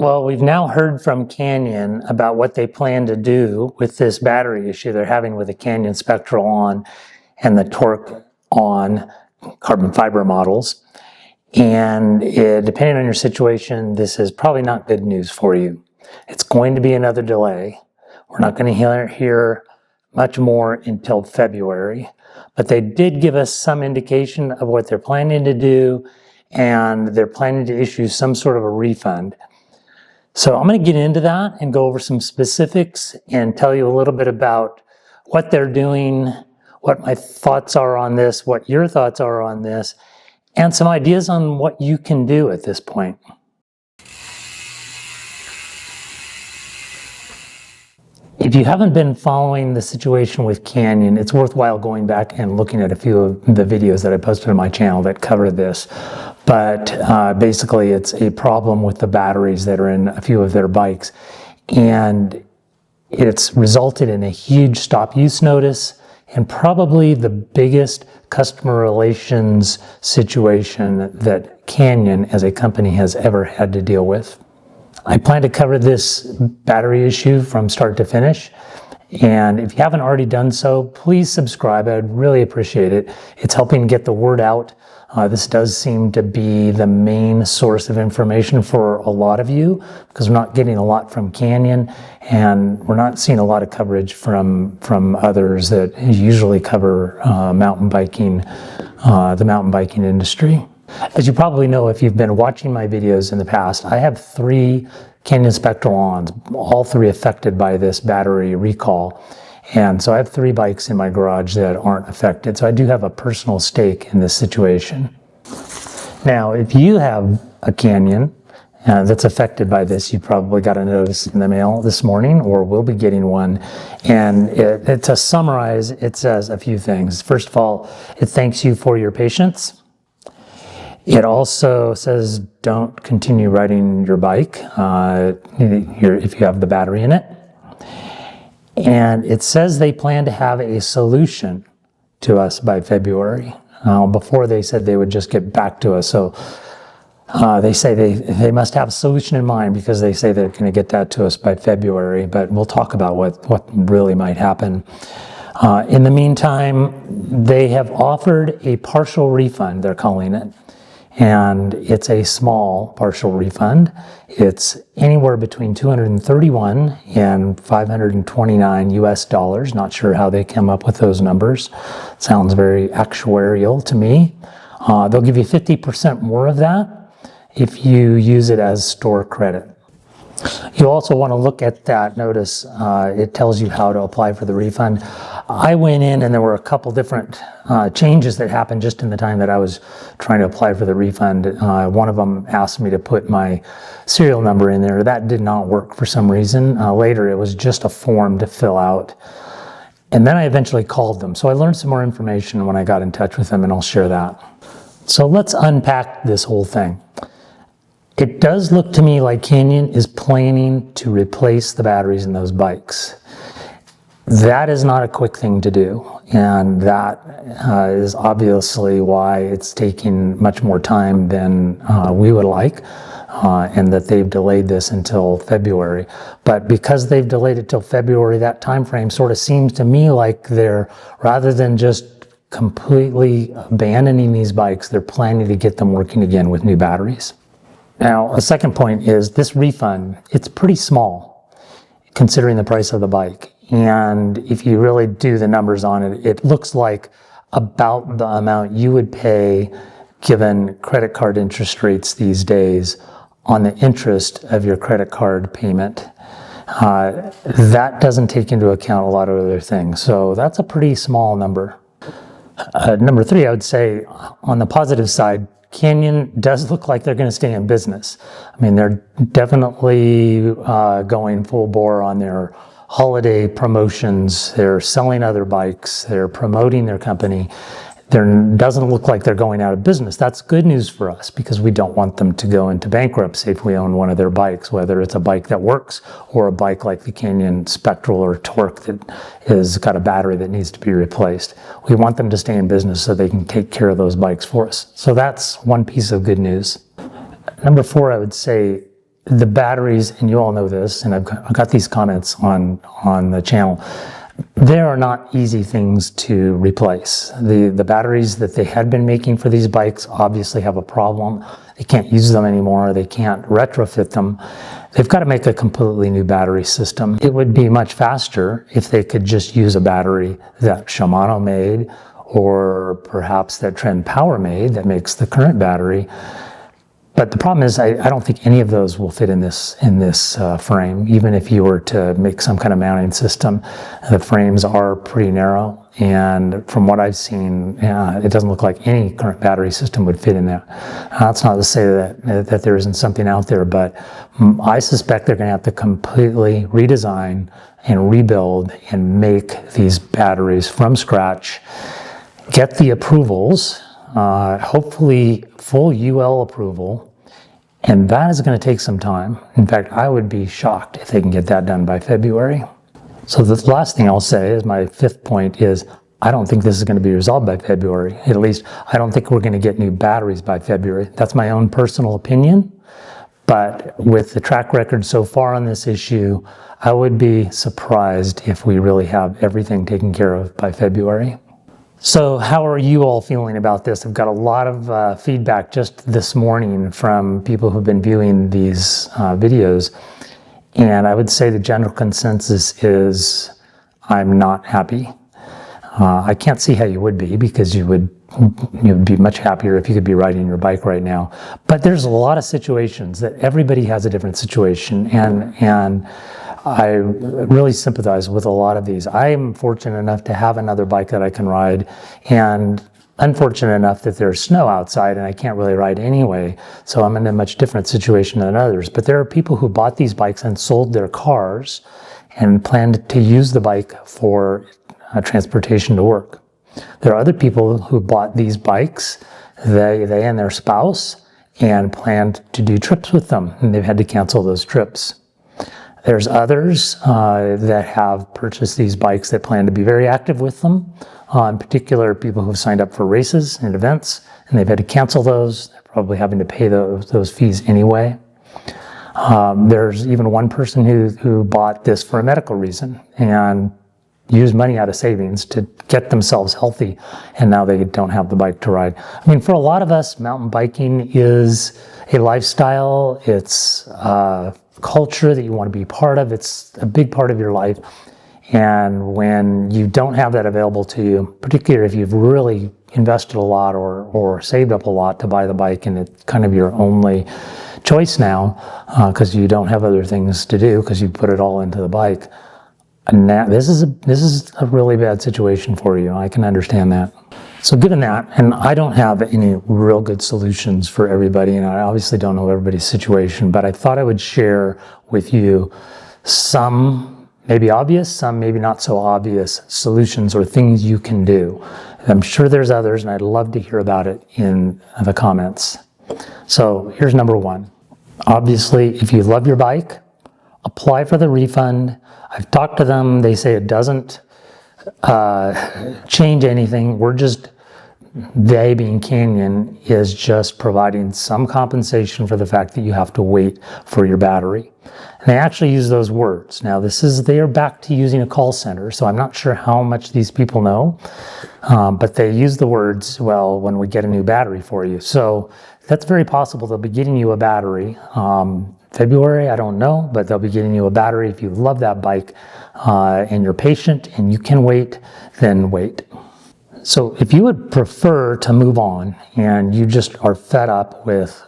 Well, we've now heard from Canyon about what they plan to do with this battery issue they're having with the Canyon Spectral On and the Torque On carbon fiber models. And depending on your situation, this is probably not good news for you. It's going to be another delay. We're not going to hear much more until February, but they did give us some indication of what they're planning to do, and they're planning to issue some sort of a refund. So I'm going to get into that and go over some specifics and tell you a little bit about what they're doing, what my thoughts are on this, what your thoughts are on this, and some ideas on what you can do at this point. If you haven't been following the situation with Canyon, it's worthwhile going back and looking at a few of the videos that I posted on my channel that cover this. But basically, it's a problem with the batteries that are in a few of their bikes. And it's resulted in a huge stop use notice and probably the biggest customer relations situation that Canyon as a company has ever had to deal with. I plan to cover this battery issue from start to finish. And if you haven't already done so, please subscribe. I'd really appreciate it. It's helping get the word out. This does seem to be the main source of information for a lot of you because we're not getting a lot from Canyon and we're not seeing a lot of coverage from others that usually cover mountain biking, the mountain biking industry. As you probably know, if you've been watching my videos in the past, I have 3 Canyon Spectral Ons, all 3 affected by this battery recall. And so I have 3 bikes in my garage that aren't affected. So I do have a personal stake in this situation. Now, if you have a Canyon that's affected by this, you probably got a notice in the mail this morning or will be getting one. And to summarize, it says a few things. First of all, it thanks you for your patience. It also says don't continue riding your bike if you have the battery in it. And it says they plan to have a solution to us by February. Before they said they would just get back to us. So they say they must have a solution in mind because they say they're going to get that to us by February. But we'll talk about what really might happen. In the meantime, they have offered a partial refund, they're calling it. And it's a small partial refund. It's anywhere between $231 and $529 US. Not sure how they came up with those numbers. Sounds very actuarial to me. They'll give you 50% more of that if you use it as store credit. You also want to look at that notice. It tells you how to apply for the refund. I went in and there were a couple different changes that happened just in the time that I was trying to apply for the refund. One of them asked me to put my serial number in there. That did not work for some reason. Later, it was just a form to fill out. And then I eventually called them. So I learned some more information when I got in touch with them, and I'll share that. So let's unpack this whole thing. It does look to me like Canyon is planning to replace the batteries in those bikes. That is not a quick thing to do, and that is obviously why it's taking much more time than we would like, and that they've delayed this until February. But because they've delayed it till February, that time frame sort of seems to me like they're, rather than just completely abandoning these bikes, they're planning to get them working again with new batteries. Now, a second point is this refund, it's pretty small considering the price of the bike. And if you really do the numbers on it, it looks like about the amount you would pay given credit card interest rates these days on the interest of your credit card payment. That doesn't take into account a lot of other things. So that's a pretty small number. Number 3, I would say on the positive side, Canyon does look like they're going to stay in business. I mean, they're definitely going full bore on their holiday promotions. They're selling other bikes. They're promoting their company. There doesn't look like they're going out of business. That's good news for us because we don't want them to go into bankruptcy if we own one of their bikes, whether it's a bike that works or a bike like the Canyon Spectral or Torque that has got a battery that needs to be replaced. We want them to stay in business so they can take care of those bikes for us. So that's one piece of good news. Number 4, I would say the batteries, and you all know this, and I've got these comments on the channel, there are not easy things to replace. The batteries that they had been making for these bikes obviously have a problem. They can't use them anymore. They can't retrofit them. They've got to make a completely new battery system. It would be much faster if they could just use a battery that Shimano made, or perhaps that Trend Power made that makes the current battery. But the problem is, I don't think any of those will fit in this frame. Even if you were to make some kind of mounting system, the frames are pretty narrow, and from what I've seen, it doesn't look like any current battery system would fit in there. That's not to say that there isn't something out there, but I suspect they're going to have to completely redesign and rebuild and make these batteries from scratch, get the approvals, hopefully full UL approval, and that is going to take some time. In fact, I would be shocked if they can get that done by February. So the last thing I'll say is, my fifth point is, I don't think this is going to be resolved by February. At least, I don't think we're going to get new batteries by February. That's my own personal opinion. But with the track record so far on this issue, I would be surprised if we really have everything taken care of by February. So how are you all feeling about this? I've got a lot of feedback just this morning from people who've been viewing these videos. And I would say the general consensus is, I'm not happy. I can't see how you would be, because you'd be much happier if you could be riding your bike right now. But there's a lot of situations that everybody has a different situation, and I really sympathize with a lot of these. I am fortunate enough to have another bike that I can ride, and unfortunate enough that there's snow outside and I can't really ride anyway, so I'm in a much different situation than others. But there are people who bought these bikes and sold their cars and planned to use the bike for transportation to work. There are other people who bought these bikes, they and their spouse, and planned to do trips with them, and they've had to cancel those trips. There's others that have purchased these bikes that plan to be very active with them. In particular, people who've signed up for races and events, and they've had to cancel those. They're probably having to pay those fees anyway. There's even one person who bought this for a medical reason and used money out of savings to get themselves healthy, and now they don't have the bike to ride. I mean, for a lot of us, mountain biking is a lifestyle. It's culture that you want to be part of. It's a big part of your life. And when you don't have that available to you, particularly if you've really invested a lot or saved up a lot to buy the bike, and it's kind of your only choice now because you don't have other things to do because you put it all into the bike, and this is a really bad situation for you. I can understand that. So given that, and I don't have any real good solutions for everybody, and I obviously don't know everybody's situation, but I thought I would share with you some maybe obvious, some maybe not so obvious solutions or things you can do. I'm sure there's others, and I'd love to hear about it in the comments. So here's number one. Obviously, if you love your bike, apply for the refund. I've talked to them. They say it doesn't change anything. They being Canyon is just providing some compensation for the fact that you have to wait for your battery. And they actually use those words. Now they are back to using a call center, so I'm not sure how much these people know, but they use the words, well, when we get a new battery for you. So that's very possible they'll be getting you a battery. February, I don't know, but they'll be getting you a battery. If you love that bike and you're patient and you can wait, then wait. So if you would prefer to move on and you just are fed up with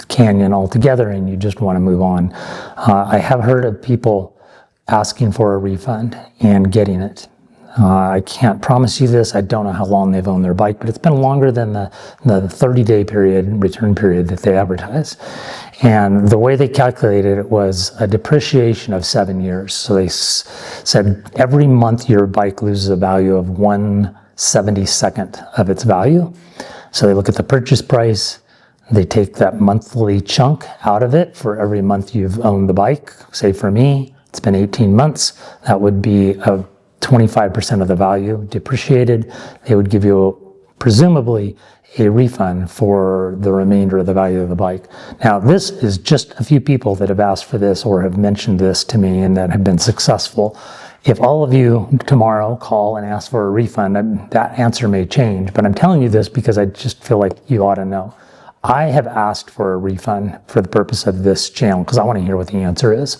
Canyon altogether and you just want to move on, I have heard of people asking for a refund and getting it. I can't promise you this. I don't know how long they've owned their bike, but it's been longer than the 30-day return period that they advertise. And the way they calculated it was a depreciation of 7 years. So they said every month your bike loses a value of 1/72 of its value. So they look at the purchase price, they take that monthly chunk out of it for every month you've owned the bike. Say for me, it's been 18 months. That would be 25% of the value depreciated. They would give you presumably a refund for the remainder of the value of the bike. Now, this is just a few people that have asked for this or have mentioned this to me and that have been successful. If all of you tomorrow call and ask for a refund, that answer may change, but I'm telling you this because I just feel like you ought to know. I have asked for a refund for the purpose of this channel because I want to hear what the answer is.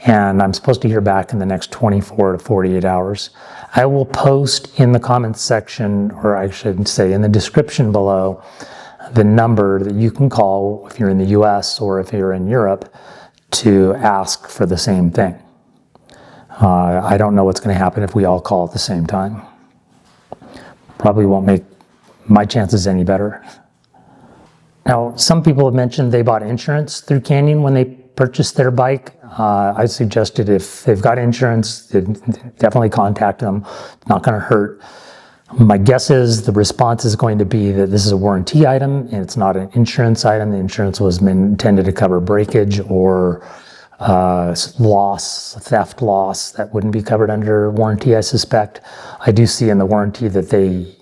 And I'm supposed to hear back in the next 24 to 48 hours. I will post in the comments section, or I should say in the description below, the number that you can call if you're in the US or if you're in Europe to ask for the same thing. I don't know what's going to happen if we all call at the same time. Probably won't make my chances any better. Now, some people have mentioned they bought insurance through Canyon when they purchased their bike. I suggested if they've got insurance, definitely contact them. It's not going to hurt. My guess is the response is going to be that this is a warranty item and it's not an insurance item. The insurance was intended to cover breakage or loss, theft loss that wouldn't be covered under warranty, I suspect. I do see in the warranty that they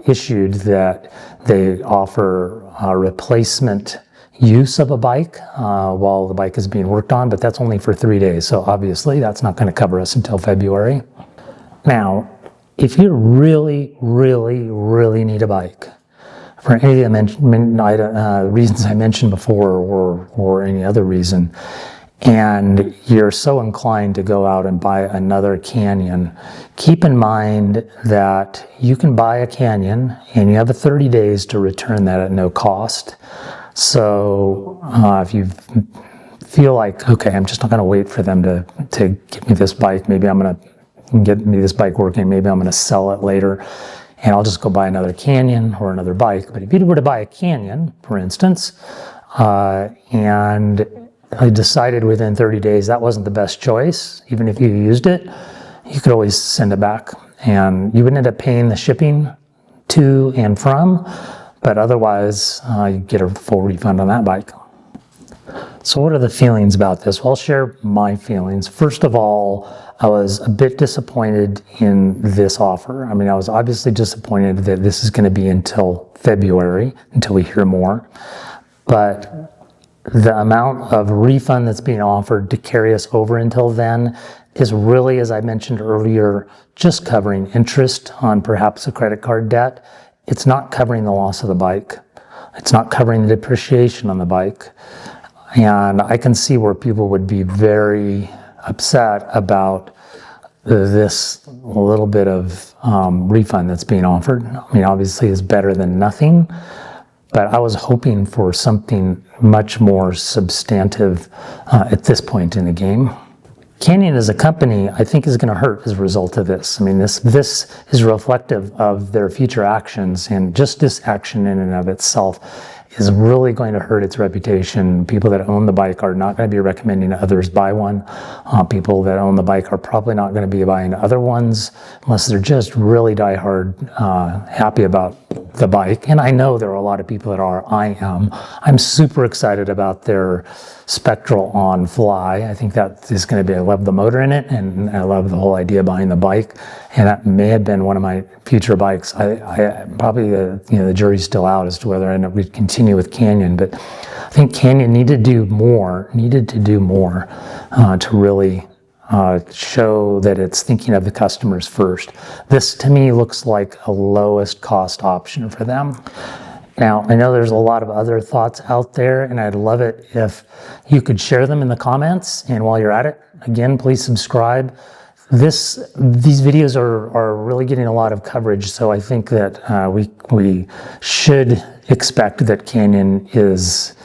issued that they offer a replacement use of a bike while the bike is being worked on, but that's only for 3 days. So obviously that's not going to cover us until February. Now, if you really, really, really need a bike for any of the reasons I mentioned before or any other reason, and you're so inclined to go out and buy another Canyon, keep in mind that you can buy a Canyon and you have 30 days to return that at no cost. So if you feel like, okay, I'm just not going to wait for them to give me this bike, maybe I'm going to get me this bike working, maybe I'm going to sell it later, and I'll just go buy another Canyon or another bike. But if you were to buy a Canyon, for instance, and I decided within 30 days that wasn't the best choice, even if you used it, you could always send it back. And you would end up paying the shipping to and from, but otherwise you get a full refund on that bike. So what are the feelings about this? Well, I'll share my feelings. First of all, I was a bit disappointed in this offer. I mean, I was obviously disappointed that this is going to be until February, until we hear more. But the amount of refund that's being offered to carry us over until then is really, as I mentioned earlier, just covering interest on perhaps a credit card debt. It's not covering the loss of the bike. It's not covering the depreciation on the bike. And I can see where people would be very upset about this little bit of refund that's being offered. I mean, obviously it's better than nothing, but I was hoping for something much more substantive at this point in the game. Canyon as a company, I think, is going to hurt as a result of this. I mean, this is reflective of their future actions, and just this action in and of itself is really going to hurt its reputation. People that own the bike are not going to be recommending others buy one. People that own the bike are probably not going to be buying other ones unless they're just really diehard happy about the bike. And I know there are a lot of people that are. I am. I'm super excited about their Spectral on Fly. I think that is going to be, I love the motor in it, and I love the whole idea behind the bike. And that may have been one of my future bikes. I probably, the jury's still out as to whether we'd continue with Canyon, but I think Canyon needed to do more to really show that it's thinking of the customers first. This to me looks like a lowest cost option for them. Now, I know there's a lot of other thoughts out there, and I'd love it if you could share them in the comments. And while you're at it, again, please subscribe. These videos are really getting a lot of coverage, so I think that we should expect that Canyon is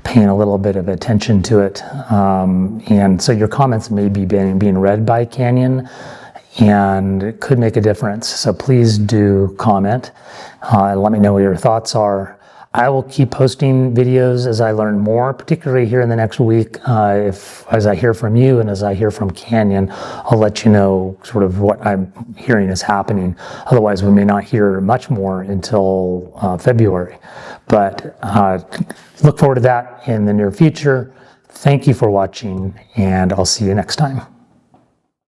paying a little bit of attention to it. And so your comments may be being read by Canyon, and it could make a difference. So please do comment and let me know what your thoughts are. I will keep posting videos as I learn more, particularly here in the next week. As I hear from you and as I hear from Canyon, I'll let you know sort of what I'm hearing is happening. Otherwise, we may not hear much more until February. But look forward to that in the near future. Thank you for watching, and I'll see you next time.